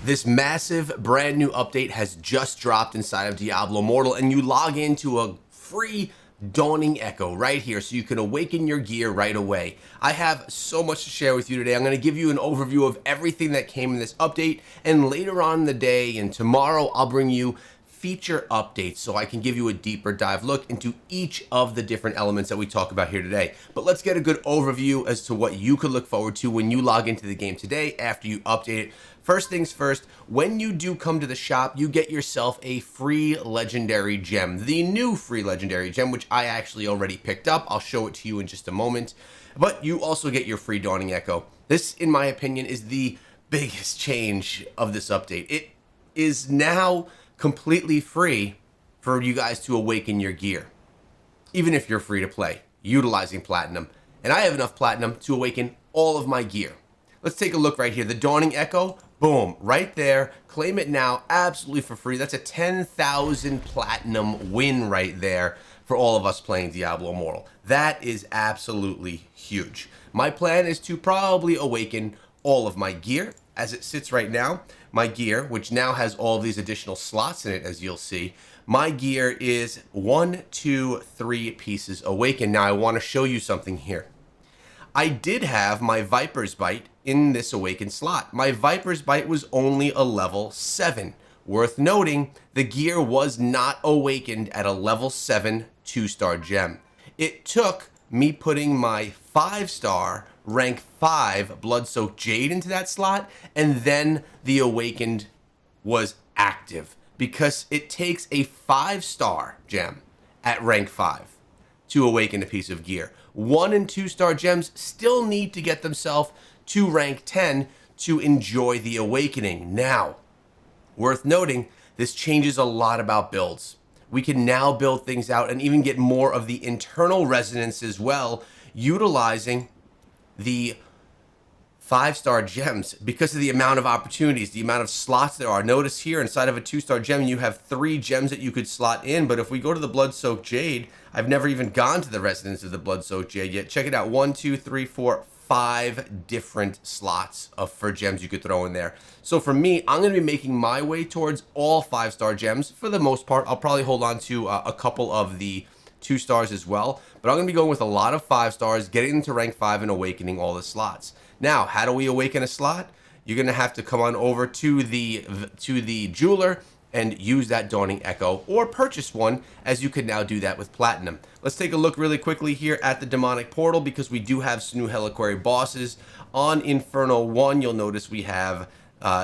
This massive brand new update has just dropped inside of Diablo Immortal, and you log into a free Dawning Echo right here so you can awaken your gear right away. I have so much to share with you today. I'm going to give you an overview of everything that came in this update, and later on in the day and tomorrow I'll bring you feature updates so I can give you a deeper dive look into each of the different elements that we talk about here today. But let's get a good overview as to what you could look forward to when you log into the game today after you update it. First things first, when you do come to the shop, you get yourself a free legendary gem, the new free legendary gem, which I actually already picked up. I'll show it to you in just a moment. But you also get your free Dawning Echo. This, in my opinion, is the biggest change of this update. It is now completely free for you guys to awaken your gear, even if you're free to play, utilizing platinum. And I have enough platinum to awaken all of my gear. Let's take a look right here. The Dawning Echo, boom, right there. Claim it now, absolutely for free. That's a 10,000 platinum win right there for all of us playing Diablo Immortal. That is absolutely huge. My plan is to probably awaken all of my gear. As it sits right now, my gear, which now has all of these additional slots in it, as you'll see, my gear is 1, 2, 3 pieces awakened. Now I want to show you something here. I did have my Viper's Bite in this awakened slot. My Viper's Bite was only a level 7. Worth noting, the gear was not awakened at a level 7 2-star gem. It took me putting my 5-star rank 5 Blood-Soaked Jade into that slot, and then the awakened was active, because it takes a 5-star gem at rank 5 to awaken a piece of gear. 1 and 2-star gems still need to get themselves to rank 10 to enjoy the awakening. Now, worth noting, this changes a lot about builds. We can now build things out and even get more of the internal resonance as well, utilizing the 5-star gems because of the amount of opportunities, the amount of slots there are. Notice here inside of a 2-star gem, you have 3 gems that you could slot in. But if we go to the Blood-Soaked Jade, I've never even gone to the resonance of the Blood-Soaked Jade yet. Check it out. 1, 2, 3, 4, 5 different slots for gems you could throw in there. So for me, I'm going to be making my way towards all 5-star gems for the most part. I'll probably hold on to a couple of the 2 stars as well, but I'm going to be going with a lot of 5 stars, getting into rank 5 and awakening all the slots. Now, how do we awaken a slot? You're going to have to come on over to the jeweler and use that Dawning Echo, or purchase one, as you can now do that with platinum. Let's take a look really quickly here at the demonic portal, because we do have some new Reliquary bosses. On Inferno 1, you'll notice we have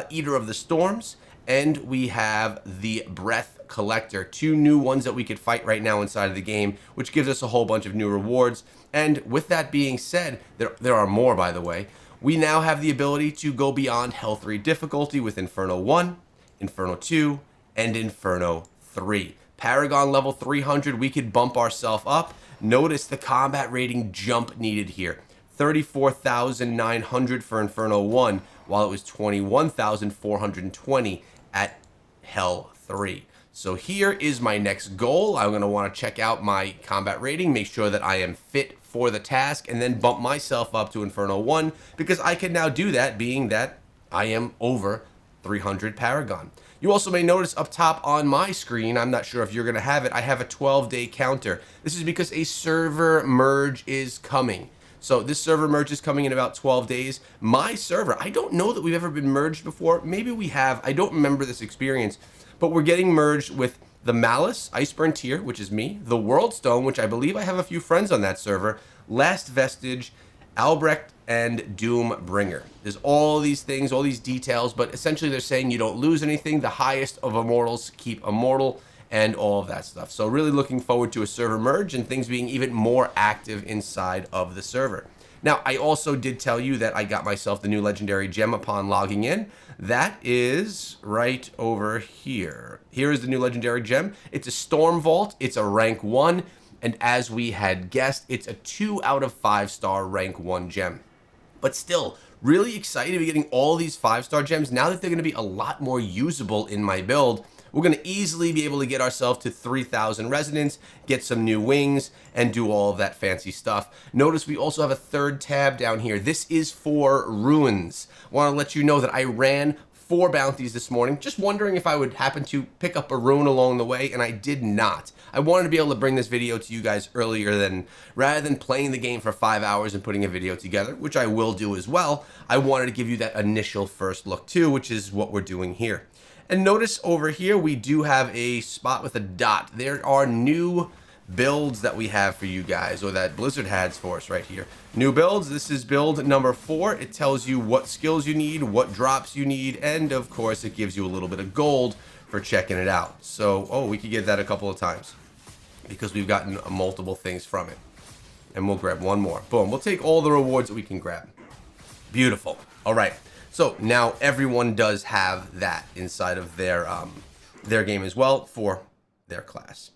Eater of the Storms, and we have the Breath Collector, 2 new ones that we could fight right now inside of the game, which gives us a whole bunch of new rewards. And with that being said, there are more, by the way. We now have the ability to go beyond Hell 3 difficulty with Inferno 1, Inferno 2, and Inferno 3. Paragon level 300, we could bump ourselves up. Notice the combat rating jump needed here. 34,900 for Inferno 1, while it was 21,420 at Hell 3. So here is my next goal. I'm going to want to check out my combat rating, make sure that I am fit for the task, and then bump myself up to Inferno 1, because I can now do that, being that I am over 300 Paragon. You also may notice up top on my screen, I'm not sure if you're going to have it, I have a 12-day counter. This is because a server merge is coming. So this server merge is coming in about 12 days. My server, I don't know that we've ever been merged before. Maybe we have. I don't remember this experience. But we're getting merged with the Malice, Iceburn Tier, which is me, the Worldstone, which I believe I have a few friends on that server, Last Vestige, Albrecht, and Doombringer. There's all these things, all these details, but essentially they're saying you don't lose anything. The highest of immortals keep immortal, and all of that stuff. So really looking forward to a server merge and things being even more active inside of the server. Now, I also did tell you that I got myself the new legendary gem upon logging in. That is right over here. Here is the new legendary gem. It's a Storm Vault. It's a rank 1. And as we had guessed, it's a 2 out of 5-star rank 1 gem. But still, really excited to be getting all these 5-star gems now that they're going to be a lot more usable in my build. We're going to easily be able to get ourselves to 3,000 resonance, get some new wings, and do all of that fancy stuff. Notice we also have a third tab down here. This is for runes. I want to let you know that I ran 4 bounties this morning, just wondering if I would happen to pick up a rune along the way, and I did not. I wanted to be able to bring this video to you guys earlier rather than playing the game for 5 hours and putting a video together, which I will do as well. I wanted to give you that initial first look too, which is what we're doing here. And notice over here, we do have a spot with a dot. There are new builds that we have for you guys, or that Blizzard has for us right here. New builds. This is build number 4. It tells you what skills you need, what drops you need, and of course it gives you a little bit of gold for checking it out. So, oh, we could get that a couple of times because we've gotten multiple things from it. And we'll grab one more. Boom. We'll take all the rewards that we can grab. Beautiful. All right. So now everyone does have that inside of their game as well for their class.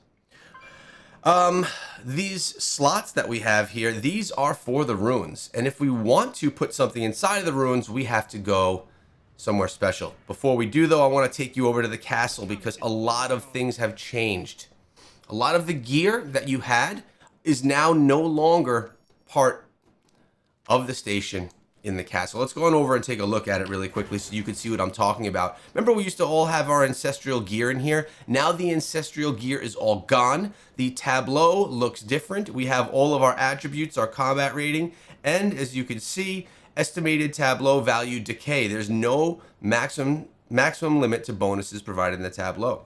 These slots that we have here, these are for the runes. And if we want to put something inside of the runes, we have to go somewhere special. Before we do though, I want to take you over to the castle because a lot of things have changed. A lot of the gear that you had is now no longer part of the station in the castle. Let's go on over and take a look at it really quickly so you can see what I'm talking about. Remember, we used to all have our ancestral gear in here. Now the ancestral gear is all gone. The tableau looks different. We have all of our attributes, our combat rating, and as you can see, estimated tableau value decay. There's no maximum limit to bonuses provided in the tableau.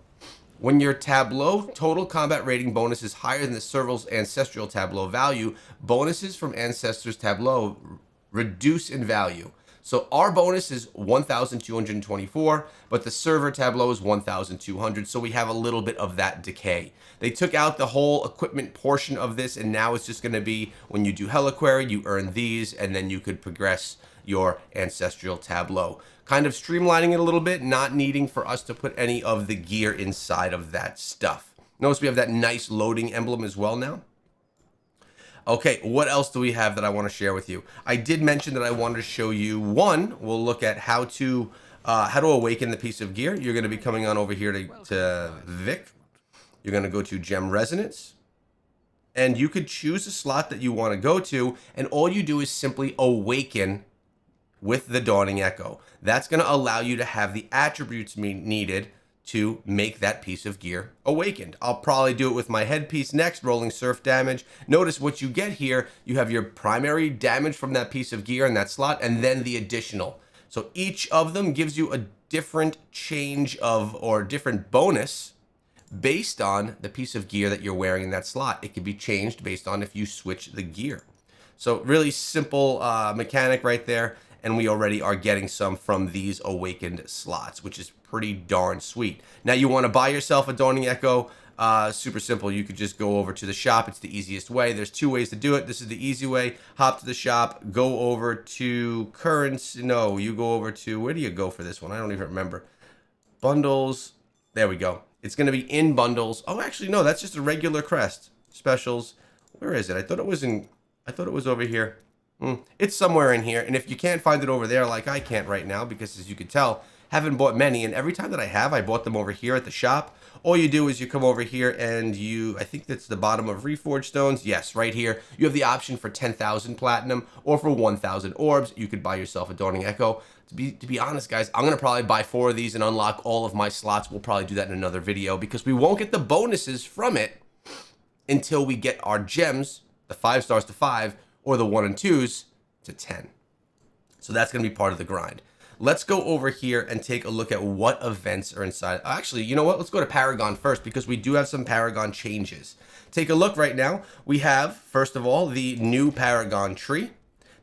When your tableau total combat rating bonus is higher than the serval's ancestral tableau value, bonuses from ancestors tableau reduce in value. So our bonus is 1,224, but the server tableau is 1,200. So we have a little bit of that decay. They took out the whole equipment portion of this, and now it's just going to be when you do Heliquary, you earn these, and then you could progress your ancestral tableau. Kind of streamlining it a little bit, not needing for us to put any of the gear inside of that stuff. Notice we have that nice loading emblem as well now. Okay, what else do we have that I want to share with you? I did mention that I wanted to show you one. We'll look at how to awaken the piece of gear. You're going to be coming on over here to Vic. You're going to go to Gem Resonance. And you could choose a slot that you want to go to. And all you do is simply awaken with the Dawning Echo. That's going to allow you to have the attributes needed to make that piece of gear awakened. I'll probably do it with my headpiece next, rolling surf damage. Notice what you get here, you have your primary damage from that piece of gear in that slot, and then the additional. So each of them gives you a different change of, or different bonus based on the piece of gear that you're wearing in that slot. It can be changed based on if you switch the gear. So really simple mechanic right there. And we already are getting some from these awakened slots, which is pretty darn sweet. Now you want to buy yourself a Dawning Echo. Super simple. You could just go over to the shop. It's the easiest way. There's 2 ways to do it. This is the easy way. Hop to the shop. Go over to currency. No, you go over to, where do you go for this one? I don't even remember. Bundles. There we go. It's going to be in bundles. Oh, actually, no, that's just a regular crest. Specials. Where is it? I thought it was over here. It's somewhere in here, and if you can't find it over there like I can't right now, because as you can tell, haven't bought many, and every time that I bought them over here at the shop. All you do is you come over here and I think that's the bottom of Reforged Stones. Yes, right here. You have the option for 10,000 platinum or for 1,000 orbs. You could buy yourself a Dawning Echo. To be honest, guys, I'm going to probably buy 4 of these and unlock all of my slots. We'll probably do that in another video because we won't get the bonuses from it until we get our gems, the 5 stars to 5, or the 1 and 2s to 10. So that's going to be part of the grind. Let's go over here and take a look at what events are inside. Actually, you know what? Let's go to Paragon first because we do have some Paragon changes. Take a look right now. We have, first of all, the new Paragon tree.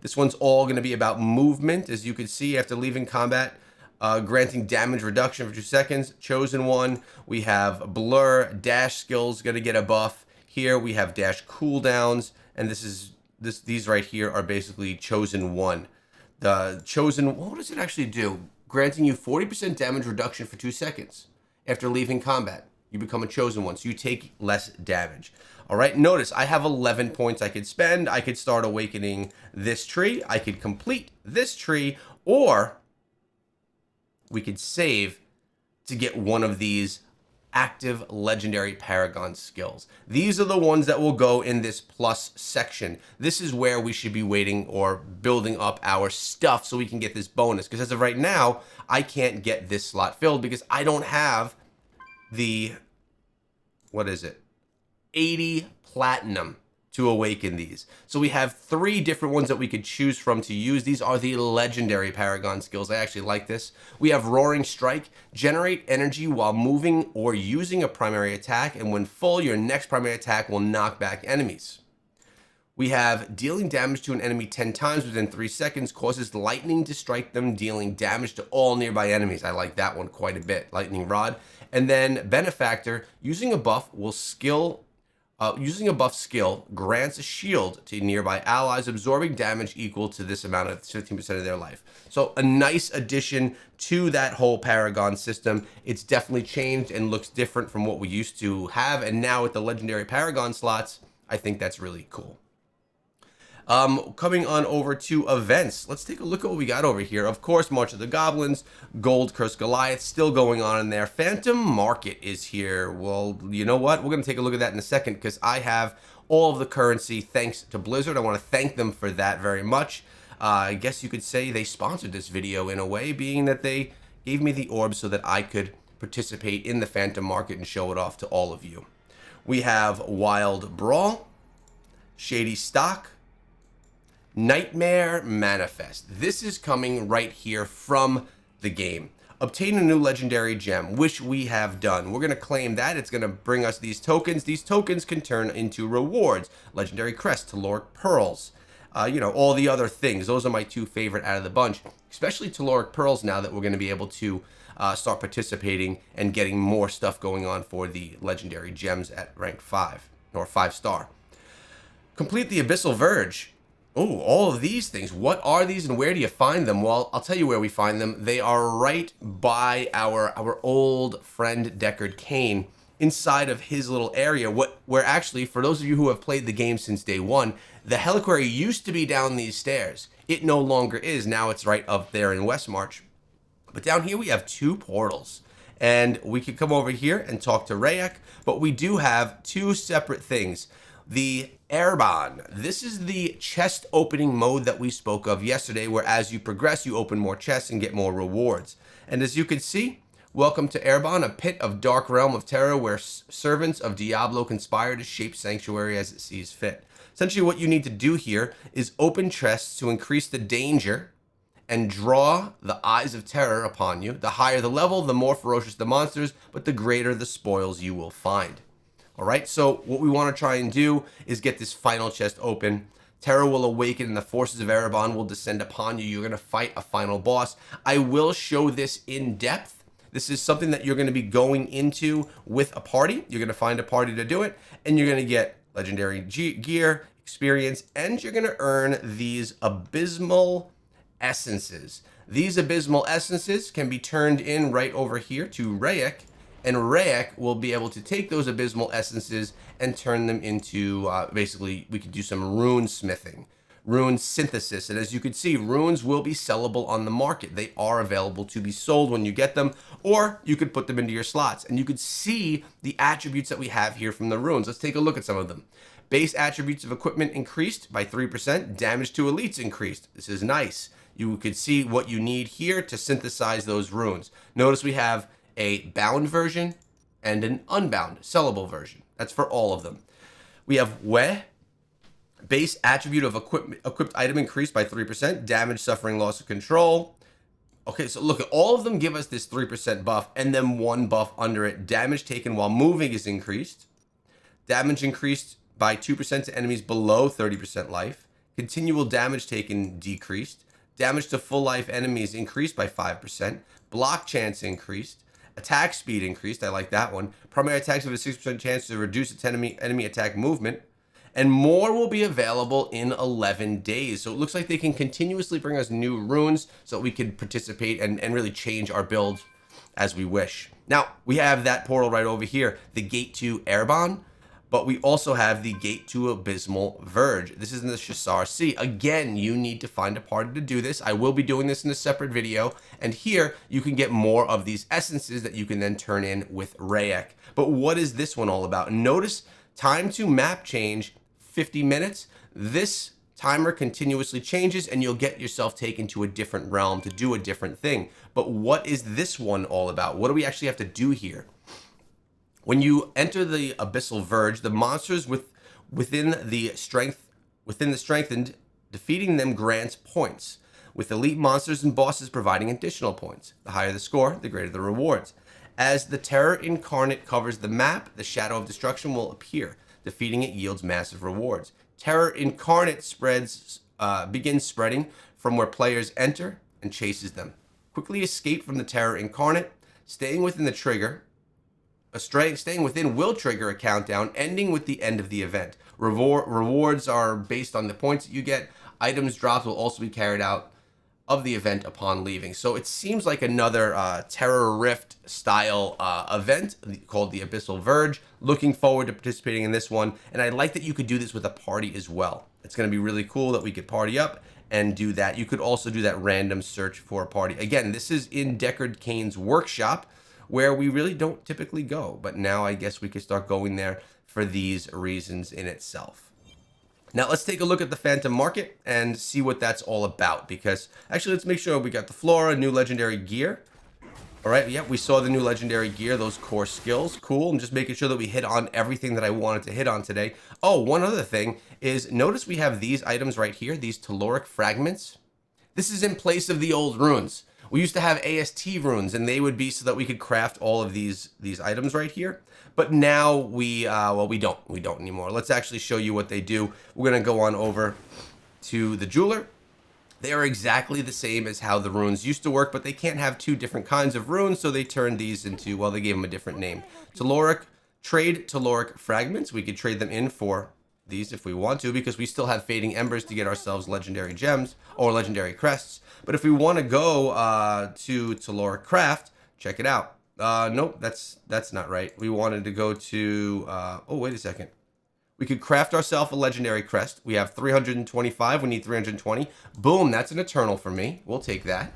This one's all going to be about movement. As you can see, after leaving combat, granting damage reduction for 2 seconds. Chosen one. We have Blur, Dash skills going to get a buff. Here we have Dash cooldowns, and these right here are basically Chosen one. The Chosen, what does it actually do? Granting you 40% damage reduction for 2 seconds. After leaving combat, you become a Chosen one, so you take less damage. All right, notice I have 11 points I could spend. I could start awakening this tree. I could complete this tree, or we could save to get one of these active legendary Paragon skills. These are the ones that will go in this plus section. This is where we should be waiting or building up our stuff so we can get this bonus. Because as of right now, I can't get this slot filled because I don't have the, what is it, 80 platinum to awaken these. So we have 3 different ones that we could choose from to use. These are the legendary Paragon skills. I actually like this. We have Roaring Strike, generate energy while moving or using a primary attack, and when full, your next primary attack will knock back enemies. We have dealing damage to an enemy 10 times within 3 seconds, causes lightning to strike them, dealing damage to all nearby enemies. I like that one quite a bit, Lightning Rod. And then Benefactor, using a buff skill grants a shield to nearby allies, absorbing damage equal to this amount of 15% of their life. So a nice addition to that whole Paragon system. It's definitely changed and looks different from what we used to have. And now with the legendary Paragon slots, I think that's really cool. Coming on over to events, let's take a look at what we got over here. Of course, March of the Goblins, Gold Curse Goliath, still going on in there. Phantom Market is here. Well, you know what? We're going to take a look at that in a second because I have all of the currency thanks to Blizzard. I want to thank them for that very much. I guess you could say they sponsored this video in a way, being that they gave me the orbs so that I could participate in the Phantom Market and show it off to all of you. We have Wild Brawl, Shady Stock, Nightmare Manifest. This is coming right here from the game. Obtain a new legendary gem, which we have done. We're going to claim that. It's going to bring us these tokens. These tokens can turn into rewards. Legendary Crest, Telluric Pearls, you know, all the other things. Those are my 2 favorite out of the bunch, especially Telluric Pearls now that we're going to be able to start participating and getting more stuff going on for the legendary gems at rank 5 or 5-star. Complete the Abyssal Verge. Oh, all of these things. What are these and where do you find them? Well, I'll tell you where we find them. They are right by our old friend Deckard Cain, inside of his little area, where actually, for those of you who have played the game since day 1, the Heliquary used to be down these stairs. It no longer is. Now it's right up there in Westmarch. But down here we have 2 portals. And we could come over here and talk to Rayak, but we do have 2 separate things. The Airborne. This is the chest opening mode that we spoke of yesterday, where as you progress, you open more chests and get more rewards. And as you can see, welcome to Airborne, a pit of dark realm of terror where servants of Diablo conspire to shape sanctuary as it sees fit. Essentially, what you need to do here is open chests to increase the danger and draw the eyes of terror upon you. The higher the level, the more ferocious the monsters, but the greater the spoils you will find. All right, so what we want to try and do is get this final chest open. Terror will awaken and the forces of Erebon will descend upon you. You're going to fight a final boss. I will show this in depth. This is something that you're going to be going into with a party. You're going to find a party to do it, and you're going to get legendary gear, experience, and you're going to earn these abysmal essences. These abysmal essences can be turned in right over here to Rayak, and Rayak will be able to take those abysmal essences and turn them into, basically, we could do some rune smithing, rune synthesis. And as you can see, runes will be sellable on the market. They are available to be sold when you get them, or you could put them into your slots. And you could see the attributes that we have here from the runes. Let's take a look at some of them. Base attributes of equipment increased by 3%. Damage to elites increased. This is nice. You could see what you need here to synthesize those runes. Notice we have a bound version and an unbound sellable version. That's for all of them. We have base attribute of equipped item increased by 3%. Damage, suffering, loss of control. Okay, so look, all of them give us this 3% buff and then 1 buff under it. Damage taken while moving is increased. Damage increased by 2% to enemies below 30% life. Continual damage taken decreased. Damage to full life enemies increased by 5%. Block chance increased. Attack speed increased. I like that one. Primary attacks have a 6% chance to reduce its enemy attack movement. And more will be available in 11 days. So it looks like they can continuously bring us new runes so that we can participate and really change our build as we wish. Now, we have that portal right over here, the Gate to Airborne. But we also have the Gate to Abyssal Verge. This is in the Shasar Sea. Again, you need to find a party to do this. I will be doing this in a separate video. And here, you can get more of these essences that you can then turn in with Rayek. But what is this one all about? Notice time to map change, 50 minutes. This timer continuously changes and you'll get yourself taken to a different realm to do a different thing. But what is this one all about? What do we actually have to do here? When you enter the Abyssal Verge, the monsters within the strengthened, defeating them grants points, with elite monsters and bosses providing additional points. The higher the score, the greater the rewards. As the Terror Incarnate covers the map, the Shadow of Destruction will appear. Defeating it yields massive rewards. Terror Incarnate begins spreading from where players enter and chases them. Quickly escape from the Terror Incarnate, staying within the trigger. Staying within will trigger a countdown, ending with the end of the event. Rewards are based on the points that you get. Items dropped will also be carried out of the event upon leaving. So it seems like another Terror Rift style event called the Abyssal Verge. Looking forward to participating in this one. And I like that you could do this with a party as well. It's going to be really cool that we could party up and do that. You could also do that random search for a party. Again, this is in Deckard Cain's workshop, where we really don't typically go. But now I guess we could start going there for these reasons in itself. Now let's take a look at the Phantom Market and see what that's all about. Because actually, let's make sure we got the Flora, new legendary gear. All right, yep, we saw the new legendary gear, those core skills. Cool. I'm just making sure that we hit on everything that I wanted to hit on today. Oh, one other thing is, notice we have these items right here, these Telluric fragments. This is in place of the old runes. We used to have AST runes, and they would be so that we could craft all of these items right here. But now we don't anymore. Let's actually show you what they do. We're gonna go on over to the jeweler. They are exactly the same as how the runes used to work, but they can't have two different kinds of runes, so they turned these into, well, they gave them a different name. Trade Telluric fragments. We could trade them in for these if we want to, because we still have Fading Embers to get ourselves legendary gems or legendary crests. But if we want to go to Telluric Craft, check it out. Nope, that's not right. We wanted to go to, oh, wait a second. We could craft ourselves a legendary crest. We have 325, we need 320. Boom, that's an eternal for me. We'll take that.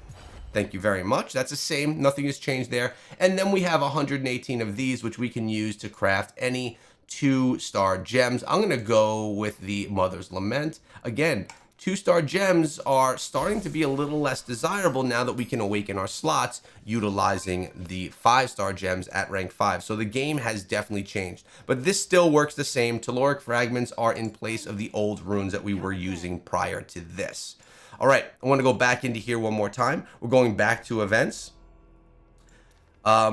Thank you very much. That's the same, nothing has changed there. And then we have 118 of these, which we can use to craft any 2-star gems. I'm gonna go with the Mother's Lament. Again, 2-star gems are starting to be a little less desirable now that we can awaken our slots utilizing the 5-star gems at rank 5. So the game has definitely changed. But this still works the same. Telluric fragments are in place of the old runes that we were using prior to this. All right, I want to go back into here one more time. We're going back to events.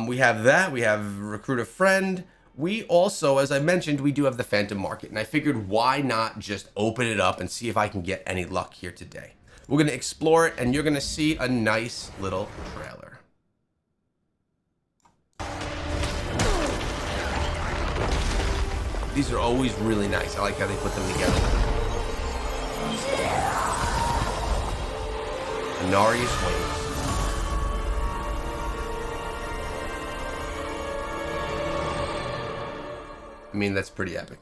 We have that. We have Recruit a Friend. We also, as I mentioned, we do have the Phantom Market, and I figured why not just open it up and see if I can get any luck here today. We're going to explore it, and you're going to see a nice little trailer. These are always really nice. I like how they put them together. Anarius Wings. I mean, that's pretty epic.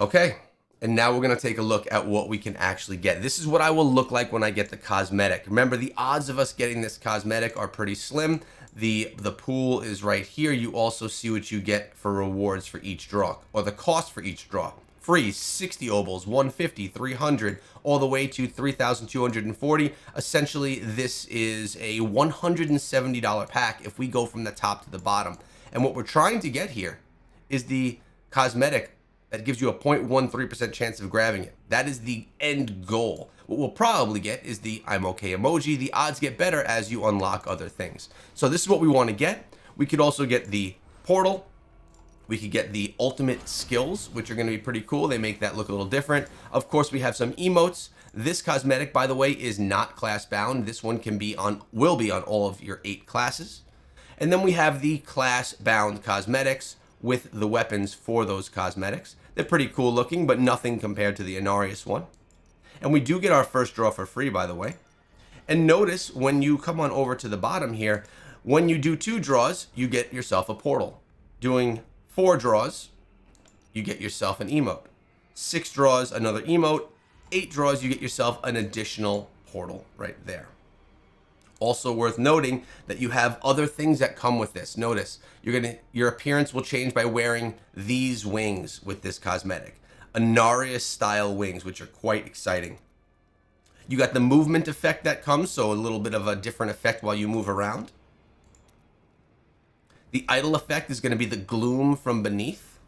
Okay, and now we're gonna take a look at what we can actually get. This is what I will look like when I get the cosmetic. Remember, the odds of us getting this cosmetic are pretty slim. The pool is right here. You also see what you get for rewards for each draw, or the cost for each draw. Free 60 obols, 150, 300, all the way to 3,240. Essentially, this is a $170 pack if we go from the top to the bottom. And what we're trying to get here is the cosmetic that gives you a 0.13% chance of grabbing it. That is the end goal. What we'll probably get is the I'm okay emoji. The odds get better as you unlock other things. So this is what we want to get. We could also get the portal. We could get the ultimate skills, which are going to be pretty cool. They make that look a little different. Of course, we have some emotes. This cosmetic, by the way, is not class bound. This one will be on all of your 8 classes. And then we have the class bound cosmetics with the weapons for those cosmetics. They're pretty cool looking, but nothing compared to the Anarius one. And we do get our first draw for free, by the way. And notice when you come on over to the bottom here, when you do 2 draws, you get yourself a portal. Doing 4 draws, you get yourself an emote. 6 draws, another emote. 8 draws, you get yourself an additional portal right there. Also worth noting that you have other things that come with this. Notice, your appearance will change by wearing these wings with this cosmetic. Anarius style wings, which are quite exciting. You got the movement effect that comes, so a little bit of a different effect while you move around. The idle effect is going to be the gloom from beneath.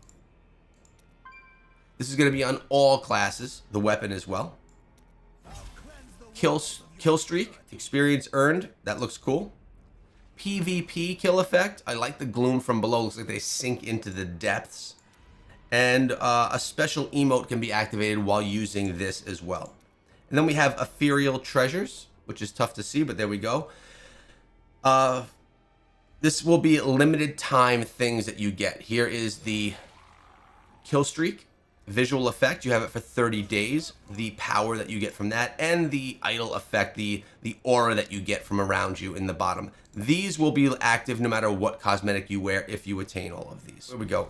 This is going to be on all classes, the weapon as well. Kill streak, experience earned, that looks cool. PvP kill effect, I like the gloom from below, looks like they sink into the depths. And a special emote can be activated while using this as well. And then we have ethereal treasures, which is tough to see, but there we go. This will be limited time things that you get. Here is the kill streak. Visual effect, you have it for 30 days. The power that you get from that, and the idle effect, the aura that you get from around you in the bottom. These will be active no matter what cosmetic you wear if you attain all of these. Here we go.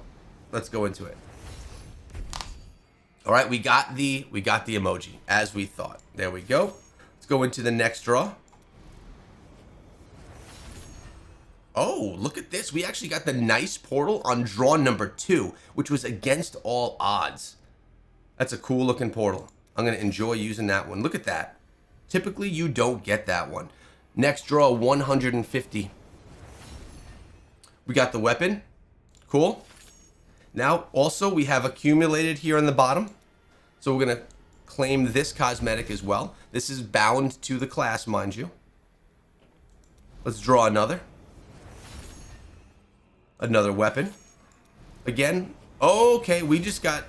Let's go into it. All right, we got the emoji as we thought. There we go. Let's go into the next draw. Oh, look at this. We actually got the nice portal on draw number 2, which was against all odds. That's a cool looking portal. I'm going to enjoy using that one. Look at that. Typically, you don't get that one. Next draw, 150. We got the weapon. Cool. Now, also, we have accumulated here on the bottom. So we're going to claim this cosmetic as well. This is bound to the class, mind you. Let's draw another. Another weapon. Again. Okay, we just got...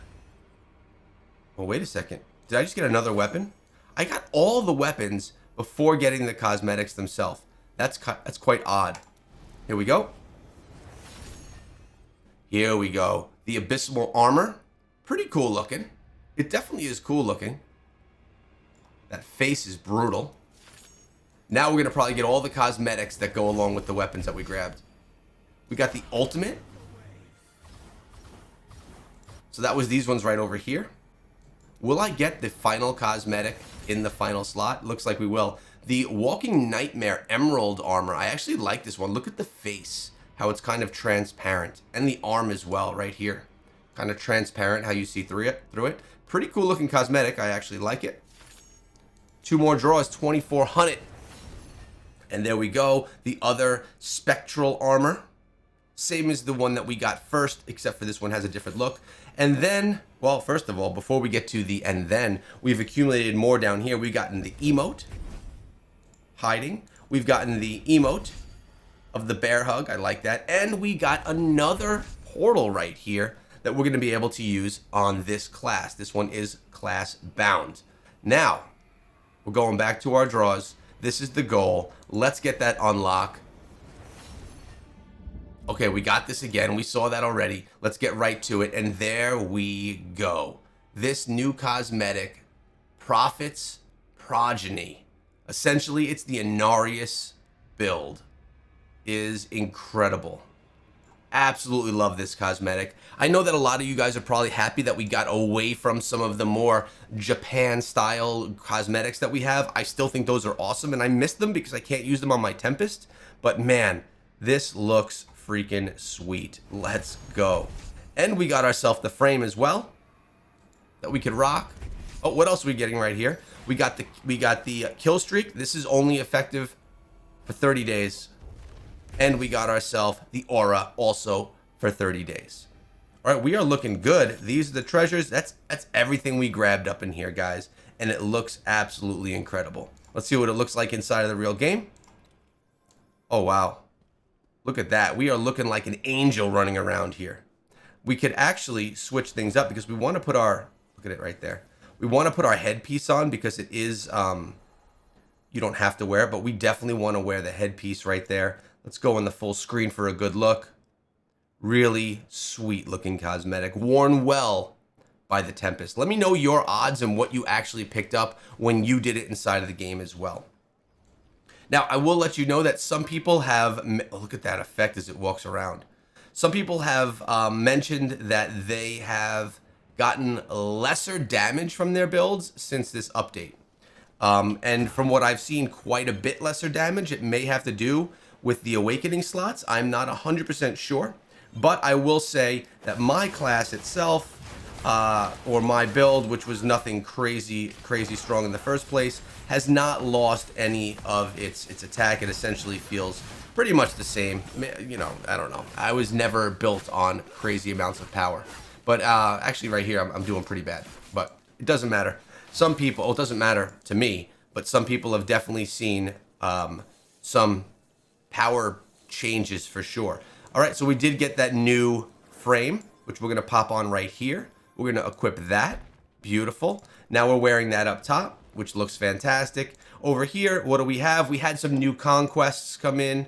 Well, wait a second. Did I just get another weapon? I got all the weapons before getting the cosmetics themselves. That's quite odd. Here we go. Here we go. The Abyssal Armor. Pretty cool looking. It definitely is cool looking. That face is brutal. Now we're going to probably get all the cosmetics that go along with the weapons that we grabbed. We got the ultimate. So that was these ones right over here. Will I get the final cosmetic in the final slot? Looks like we will. The Walking Nightmare Emerald Armor. I actually like this one. Look at the face. How it's kind of transparent. And the arm as well right here. Kind of transparent how you see through it. Pretty cool looking cosmetic. I actually like it. 2 more draws. 2,400. And there we go. The other Spectral Armor. Same as the one that we got first, except for this one has a different look. And then, well, first of all, before we get to the and then, we've accumulated more down here. We've gotten the emote, hiding. We've gotten the emote of the bear hug. I like that. And we got another portal right here that we're going to be able to use on this class. This one is class bound. Now, we're going back to our draws. This is the goal. Let's get that unlock. Okay, we got this again. We saw that already. Let's get right to it. And there we go. This new cosmetic, Prophet's Progeny. Essentially, it's the Anarius build. Is incredible. Absolutely love this cosmetic. I know that a lot of you guys are probably happy that we got away from some of the more Japan-style cosmetics that we have. I still think those are awesome, and I miss them because I can't use them on my Tempest. But man, this looks freaking sweet. Let's go. And we got ourselves the frame as well that we could rock. Oh, what else are we getting right here? We got the kill streak. This is only effective for 30 days. And we got ourselves the aura also for 30 days. All right, we are looking good. These are the treasures. That's everything we grabbed up in here, guys. And it looks absolutely incredible. Let's see what it looks like inside of the real game. Oh, wow. Look at that. We are looking like an angel running around here. We could actually switch things up because we want to put our... Look at it right there. We want to put our headpiece on because it is... you don't have to wear it, but we definitely want to wear the headpiece right there. Let's go in the full screen for a good look. Really sweet looking cosmetic. Worn well by the Tempest. Let me know your odds and what you actually picked up when you did it inside of the game as well. Now, I will let you know that some people have... Oh, look at that effect as it walks around. Some people have mentioned that they have gotten lesser damage from their builds since this update. And from what I've seen, quite a bit lesser damage. It may have to do with the awakening slots. I'm not 100% sure, but I will say that my class itself, or my build, which was nothing crazy strong in the first place, has not lost any of its attack. It essentially feels pretty much the same. You know, I don't know. I was never built on crazy amounts of power, but actually right here I'm doing pretty bad, but it doesn't matter. Some people, well, it doesn't matter to me, but some people have definitely seen some power changes for sure. All right, so we did get that new frame, which we're going to pop on right here. We're going to equip that. Beautiful. Now we're wearing that up top, which looks fantastic. Over here, what do we have? We had some new conquests come in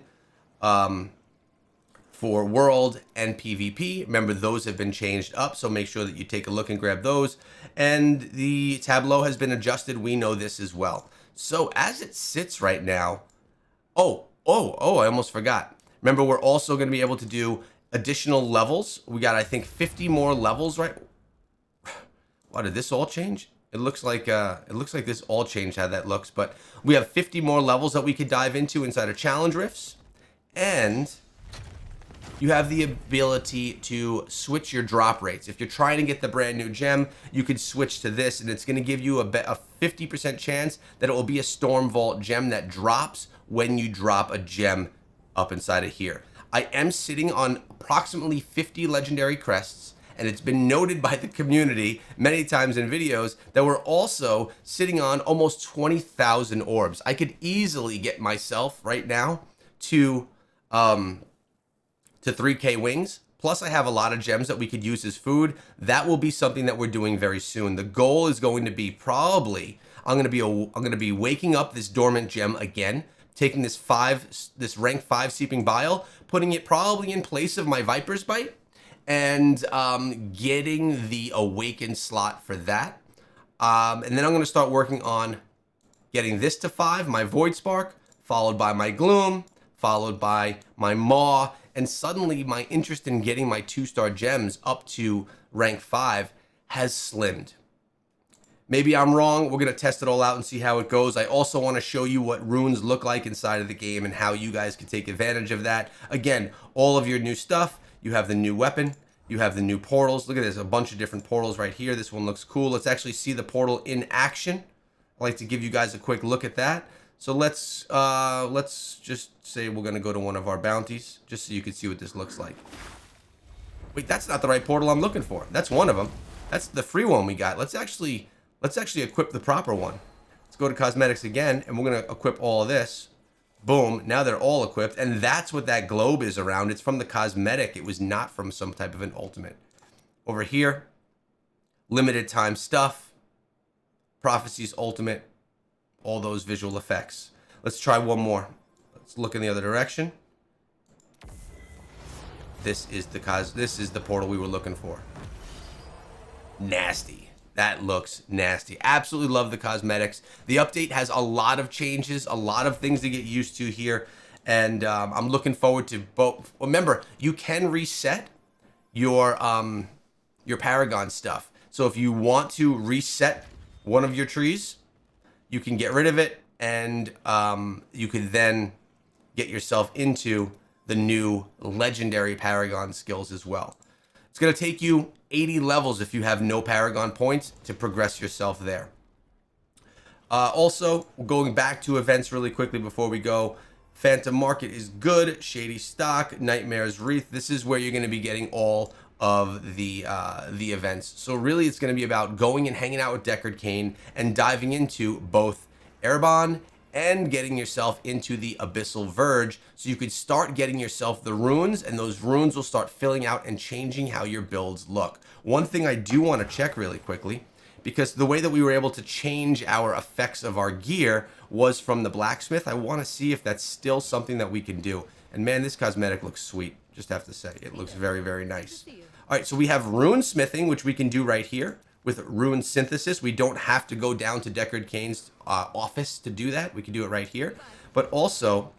for World and PvP. Remember, those have been changed up, so make sure that you take a look and grab those. And the tableau has been adjusted. We know this as well. So as it sits right now, I almost forgot. Remember, we're also going to be able to do additional levels. We got, I think, 50 more levels, right? Wow, did this all change? It looks like this all changed how that looks, but we have 50 more levels that we could dive into inside of challenge rifts, and you have the ability to switch your drop rates. If you're trying to get the brand new gem, you could switch to this, and it's going to give you a 50% chance that it will be a Storm Vault gem that drops when you drop a gem up inside of here. I am sitting on approximately 50 legendary crests, and it's been noted by the community many times in videos that we're also sitting on almost 20,000 orbs. I could easily get myself right now to 3K wings. Plus I have a lot of gems that we could use as food. That will be something that we're doing very soon. The goal is going to be probably, I'm going to be waking up this dormant gem again, taking this rank 5 Seeping Bile, putting it probably in place of my Viper's Bite, and getting the awakened slot for that. And then I'm going to start working on getting this to 5, my Void Spark, followed by my Gloom, followed by my Maw, and suddenly my interest in getting my 2-star gems up to rank 5 has slimmed. Maybe I'm wrong. We're going to test it all out and see how it goes. I also want to show you what runes look like inside of the game and how you guys can take advantage of that. Again, all of your new stuff. You have the new weapon. You have the new portals. Look at this, a bunch of different portals right here. This one looks cool. Let's actually see the portal in action. I'd like to give you guys a quick look at that. So let's just say we're going to go to one of our bounties just so you can see what this looks like. Wait, that's not the right portal I'm looking for. That's one of them. That's the free one we got. Let's actually equip the proper one. Let's go to cosmetics again, and we're going to equip all of this. Boom, now they're all equipped, and that's what that globe is around. It's from the cosmetic. It was not from some type of an ultimate. Over here, limited time stuff, prophecies ultimate, all those visual effects. Let's try one more. Let's look in the other direction. This is the portal we were looking for. Nasty. That looks nasty. Absolutely love the cosmetics. The update has a lot of changes, a lot of things to get used to here, and I'm looking forward to both. Remember, you can reset your Paragon stuff. So if you want to reset one of your trees, you can get rid of it, and you can then get yourself into the new legendary Paragon skills as well. It's going to take you 80 levels if you have no Paragon points to progress yourself there. Also, going back to events really quickly before we go, Phantom Market is good, Shady Stock, Nightmare's Wreath. This is where you're going to be getting all of the events. So really it's going to be about going and hanging out with Deckard Cain and diving into both Erebon and getting yourself into the Abyssal Verge, so you could start getting yourself the runes, and those runes will start filling out and changing how your builds look. One thing I do want to check really quickly, because the way that we were able to change our effects of our gear was from the blacksmith. I want to see if that's still something that we can do. And man, this cosmetic looks sweet, just have to say. It looks very, very nice. All right, so we have rune smithing, which we can do right here. With rune synthesis, we don't have to go down to Deckard Cain's office to do that. We can do it right here. But also,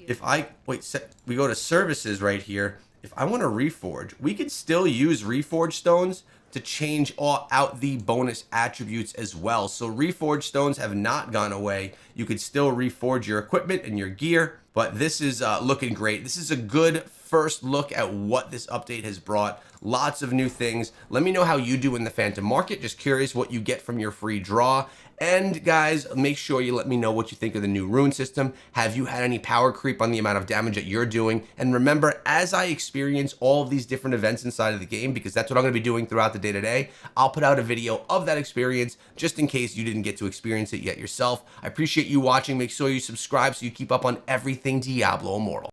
if I, we go to services right here. If I want to reforge, we could still use reforge stones to change out the bonus attributes as well. So reforge stones have not gone away. You could still reforge your equipment and your gear, but this is looking great. This is a good first look at what this update has brought. Lots of new things. Let me know how you do in the Phantom Market. Just curious what you get from your free draw. And guys, make sure you let me know what you think of the new rune system. Have you had any power creep on the amount of damage that you're doing? And remember, as I experience all of these different events inside of the game, because that's what I'm going to be doing throughout the day today, I'll put out a video of that experience just in case you didn't get to experience it yet yourself. I appreciate you watching. Make sure you subscribe so you keep up on everything Diablo Immortal.